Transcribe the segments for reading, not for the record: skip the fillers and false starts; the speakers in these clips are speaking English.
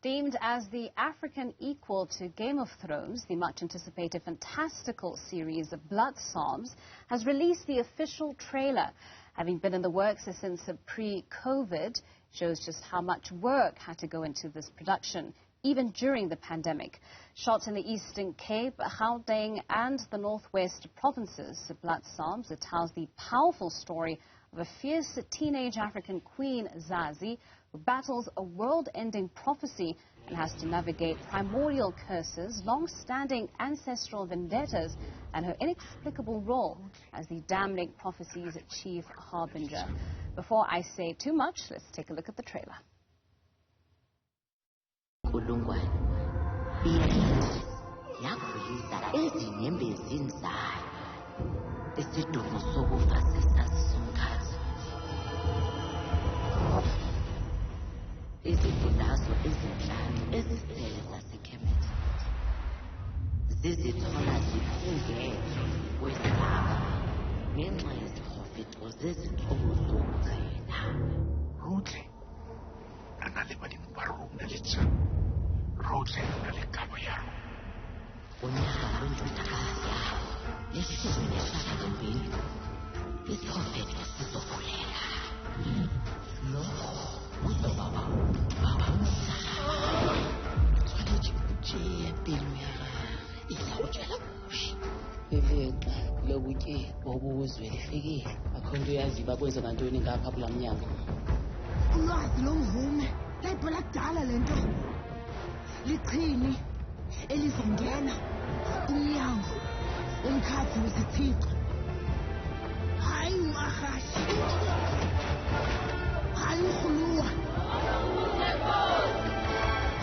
Deemed as the African equal to Game of Thrones, the much-anticipated fantastical series Blood Psalms has released the official trailer. Having been in the works since pre-COVID, shows just how much work had to go into this production, even during the pandemic. Shot in the Eastern Cape, Gauteng and the North West provinces, Blood Psalms, it tells the powerful story of a fierce teenage African queen, Zazi, who battles a world-ending prophecy and has to navigate primordial curses, long-standing ancestral vendettas, and her inexplicable role as the damning prophecy's chief harbinger. Before I say too much, let's take a look at the trailer. Izifundazwe ezinhlanu ezisele zasekhemesi zizithola ziphungeke kwesaba ngenxa yezihofeto zezinhlobo zokugcina. Rotle re na le badimo ba rona letsa rotle re na le kabo ya rona unyaka lwentuthukazi leshumi nesishiyagalombili isihofeto sizovulela. Lokho kuzobaba abamhlaba tshwanetse go tšea pelo ya gage e tla go tšwela moši ileqa lokuthi obuzwe lifikile akho nto yaziba kwenzeka ntoni ngapha kula mnyango. Ulwazi lomvume layibhala kudala le nto lichini elizongena umnyango umkhathi wezithixo hayi umahashi hayi ukhuluwa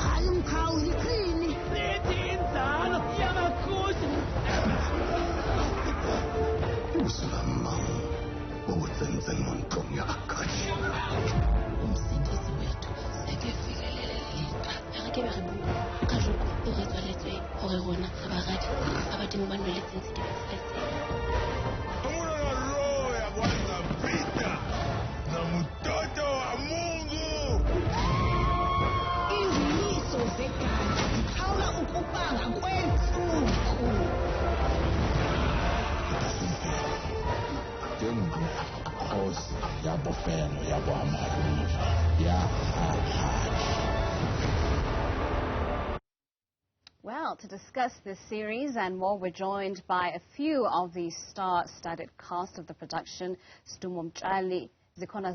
hayi umkhawu lichini lethi inzalo yamakhosi usalamang ubutsentseng montlong ya akashi umsindisi wethu sekefikelele liqa ga ke ba re bua ka joko o re tswaletswe gore rona ga baradi ga badimo ba nweletseng sedibetseletseng Well, to discuss this series and more, we're joined by a few of the star-studded cast of the production, Stumom Chali, Zikona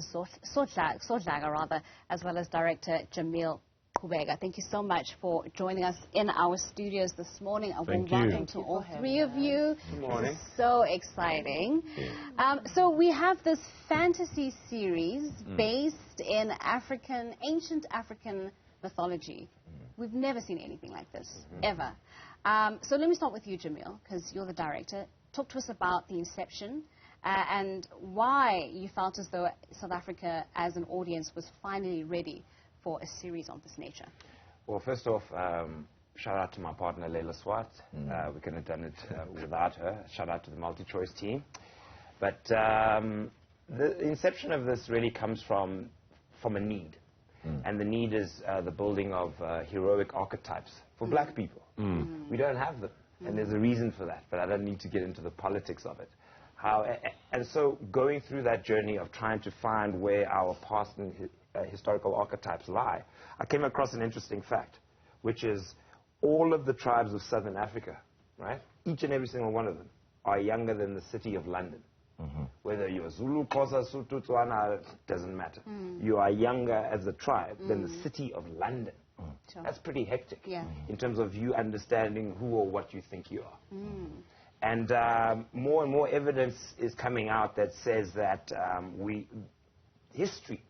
Sodlaga, as well as director Jamil Kubega. Thank you so much for joining us in our studios this morning. A warm welcome to all three of you. Good morning. It's so exciting. So we have this fantasy series based in ancient African mythology. We've never seen anything like this, ever. So let me start with you, Jamil, because you're the director. Talk to us about the inception and why you felt as though South Africa, as an audience, was finally ready for a series of this nature. Well, first off, shout out to my partner, Leila Swart. We couldn't have done it without her. Shout out to the multi-choice team. But the inception of this really comes from a need. And the need is the building of heroic archetypes for black people. We don't have them, and there's a reason for that, but I don't need to get into the politics of it. And so going through that journey of trying to find where our past and historical archetypes lie, I came across an interesting fact, which is all of the tribes of Southern Africa, right, each and every single one of them, are younger than the city of London. Whether you're Zulu, Xhosa, Sotho, Tswana, doesn't matter. You are younger as a tribe than the city of London. Sure. That's pretty hectic in terms of you understanding who or what you think you are. And more and more evidence is coming out that says that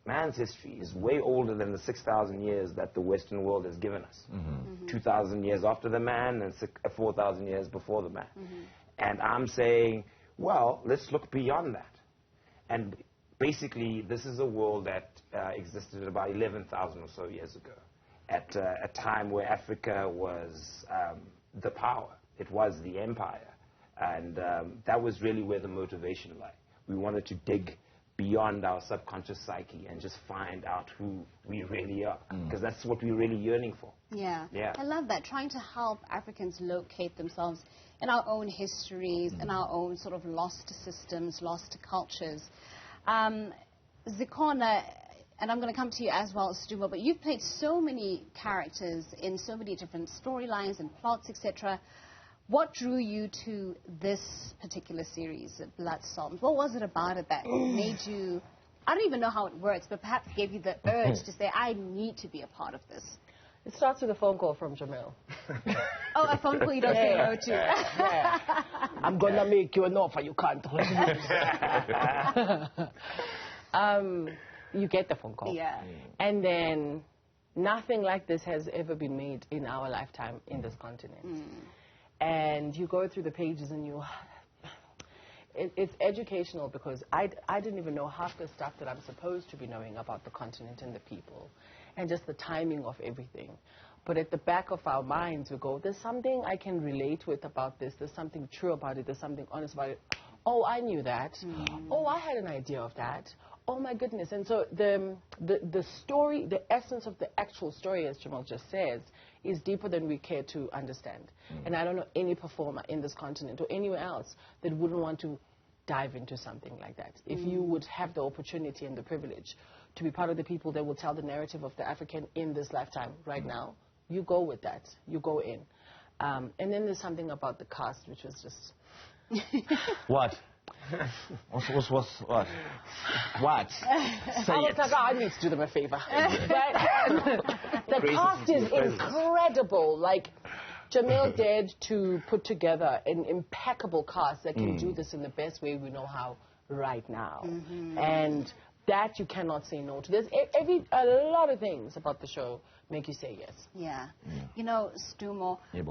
man's history is way older than the 6,000 years that the Western world has given us. 2,000 years after the man and 4,000 years before the man. And I'm saying, well, let's look beyond that. And basically, this is a world that existed about 11,000 or so years ago, at a time where Africa was the power. It was the empire. And that was really where the motivation lay. We wanted to dig beyond our subconscious psyche and just find out who we really are, because that's what we're really yearning for. Yeah. Yeah. I love that, trying to help Africans locate themselves in our own histories, in our own sort of lost systems, lost cultures. Zikhona, and I'm going to come to you as well, Stumo, but you've played so many characters in so many different storylines and plots, etc. What drew you to this particular series, Blood Psalms? What was it about it that made you, I don't even know how it works, but perhaps gave you the urge to say, I need to be a part of this? It starts with a phone call from Jamil. Oh, a phone call you don't say no to. Yeah. I'm going to make you an offer you can't refuse. You get the phone call. Yeah. And then nothing like this has ever been made in our lifetime in this continent. And you go through the pages and it's educational, because I didn't even know half the stuff that I'm supposed to be knowing about the continent and the people and just the timing of everything. But at the back of our minds we go, there's something I can relate with about this, there's something true about it, there's something honest about it. Oh, I knew that. Oh, I had an idea of that. Oh my goodness. And so the story, the essence of the actual story, as Jamal just says, is deeper than we care to understand. And I don't know any performer in this continent or anywhere else that wouldn't want to dive into something like that. If you would have the opportunity and the privilege to be part of the people that will tell the narrative of the African in this lifetime right now, you go with that. You go in. And then there's something about the cast which was just... What? What's what? What? Say I was it. like, I need to do them a favor. The cast is incredible. Like, Jamil dared to put together an impeccable cast that can do this in the best way we know how right now. And that you cannot say no to. There's a lot of things about the show make you say yes. Yeah. You know, Stumo, Yeah,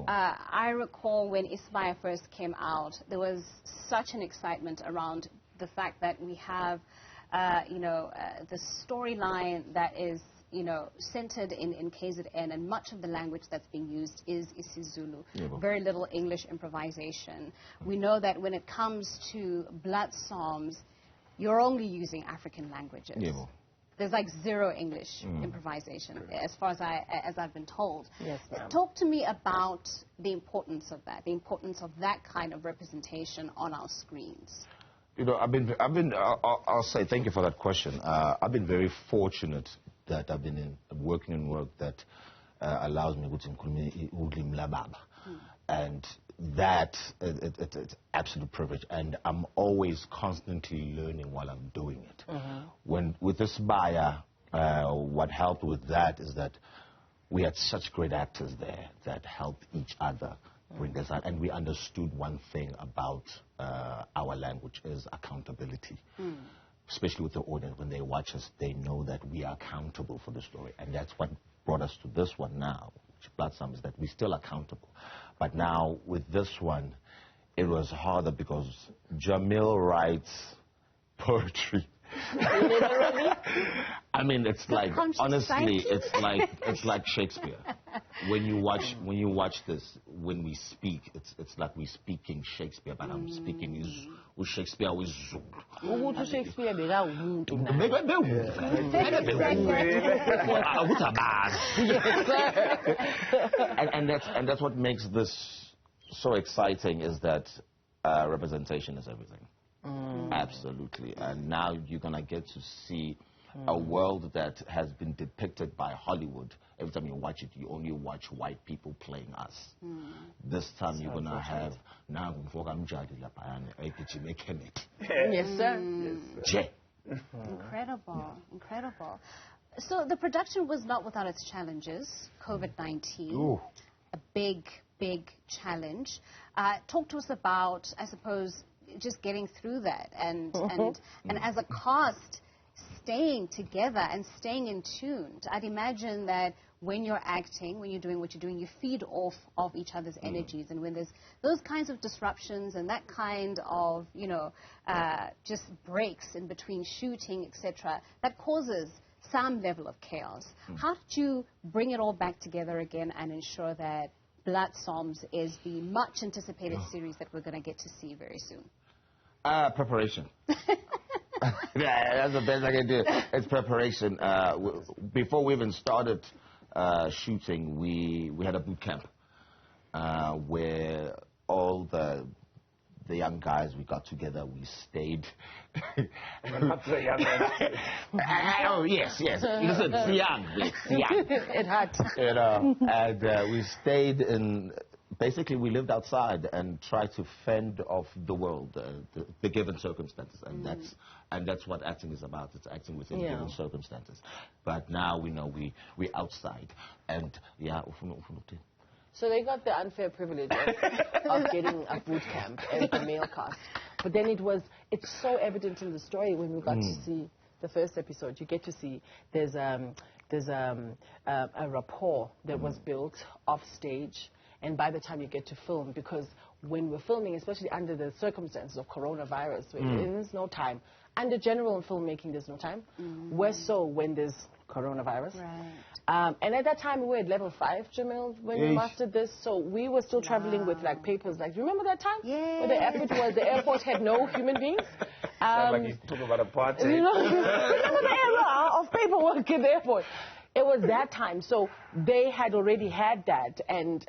I recall when Ismaya first came out, there was such an excitement around the fact that we have, the storyline that is, centered in KZN, and much of the language that's being used is isiZulu. Very little English improvisation. We know that when it comes to Blood Psalms, you're only using African languages. There's like zero English improvisation, as far as I've been told. Yes, ma'am. Talk to me about the importance of that, the importance of that kind of representation on our screens. I'll say thank you for that question. I've been very fortunate that I've been working in work that allows me to include and that it's absolute privilege, and I'm always constantly learning while I'm doing it. With this buyer, what helped with that is that we had such great actors there that helped each other bring this out, and we understood one thing about our language is accountability. Especially with the audience, when they watch us, they know that we are accountable for the story, and that's what brought us to this one now, which Blood Psalms, is that we're still accountable. But now, with this one, it was harder because Jamil writes poetry. I mean, it's like, honestly, it's like Shakespeare. When you watch this, when we speak, it's like we're speaking Shakespeare, but I'm speaking with Shakespeare with Zulu. Shakespeare and that's what makes this so exciting, is that representation is everything. Absolutely. And now you're gonna get to see a world that has been depicted by Hollywood. Every time you watch it, you only watch white people playing us. This time you're gonna have Yes, sir. Incredible, incredible. So the production was not without its challenges. COVID-19, a big challenge. Talk to us about, I suppose, just getting through that, and as a cast, staying together and staying in tune. I'd imagine that when you're acting, when you're doing what you're doing, you feed off of each other's energies, and when there's those kinds of disruptions and that kind of, just breaks in between shooting, etc., that causes some level of chaos. How did you bring it all back together again and ensure that Blood Psalms is the much anticipated series that we're going to get to see very soon? Preparation. Yeah, that's the best I can do. It's preparation. Before we even started shooting, we had a boot camp where all the young guys, we got together, we stayed. Not so young. Oh, yes. Listen, it's young. It hurt. You know, and we stayed in. Basically, we lived outside and tried to fend off the world, the given circumstances, and that's what acting is about. It's acting within given circumstances. But now we know we're outside, and yeah. So they got the unfair privilege of getting a boot camp as the male cast. But then it's so evident in the story when we got to see the first episode. You get to see there's a rapport that was built off stage. And by the time you get to film, because when we're filming, especially under the circumstances of coronavirus, there's no time. Under general filmmaking, there's no time. We're so when there's coronavirus. Right. And at that time, we were at level 5, Jamil, when we mastered this. So we were still traveling with like papers. Like, remember that time? Yeah. Where the airport had no human beings? Sounds like he's talking about a party. You know, remember the era of paperwork in the airport? It was that time, so they had already had that, and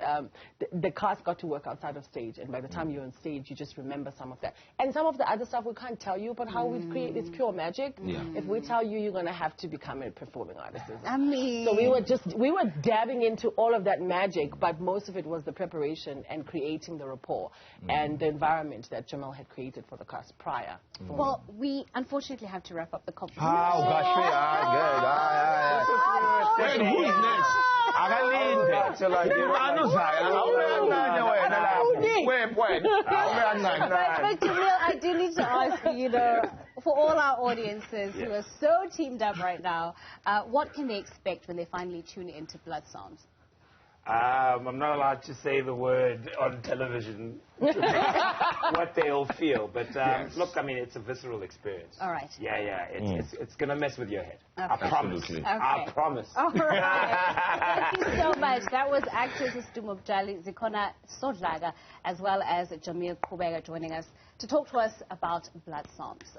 the cast got to work outside of stage, and by the time you're on stage, you just remember some of that. And some of the other stuff we can't tell you, but how we create, it's pure magic. Yeah. If we tell you, you're going to have to become a performing artist. I mean... So we were dabbing into all of that magic, but most of it was the preparation and creating the rapport and the environment that Jamal had created for the cast prior. Well, we unfortunately have to wrap up the conversation. Oh, gosh, wait, who's next? But Jamil, I do need to ask you, for all our audiences who are so teamed up right now, what can they expect when they finally tune into Blood Psalms? I'm not allowed to say the word on television, what they'll feel. But look, I mean, it's a visceral experience. All right. Yeah. It's going to mess with your head. Okay. I promise. Okay. I promise. All right. Thank you so much. That was actors Dumobjali Zikona Sodlaga, as well as Jamil Kubega joining us to talk to us about Blood Psalms.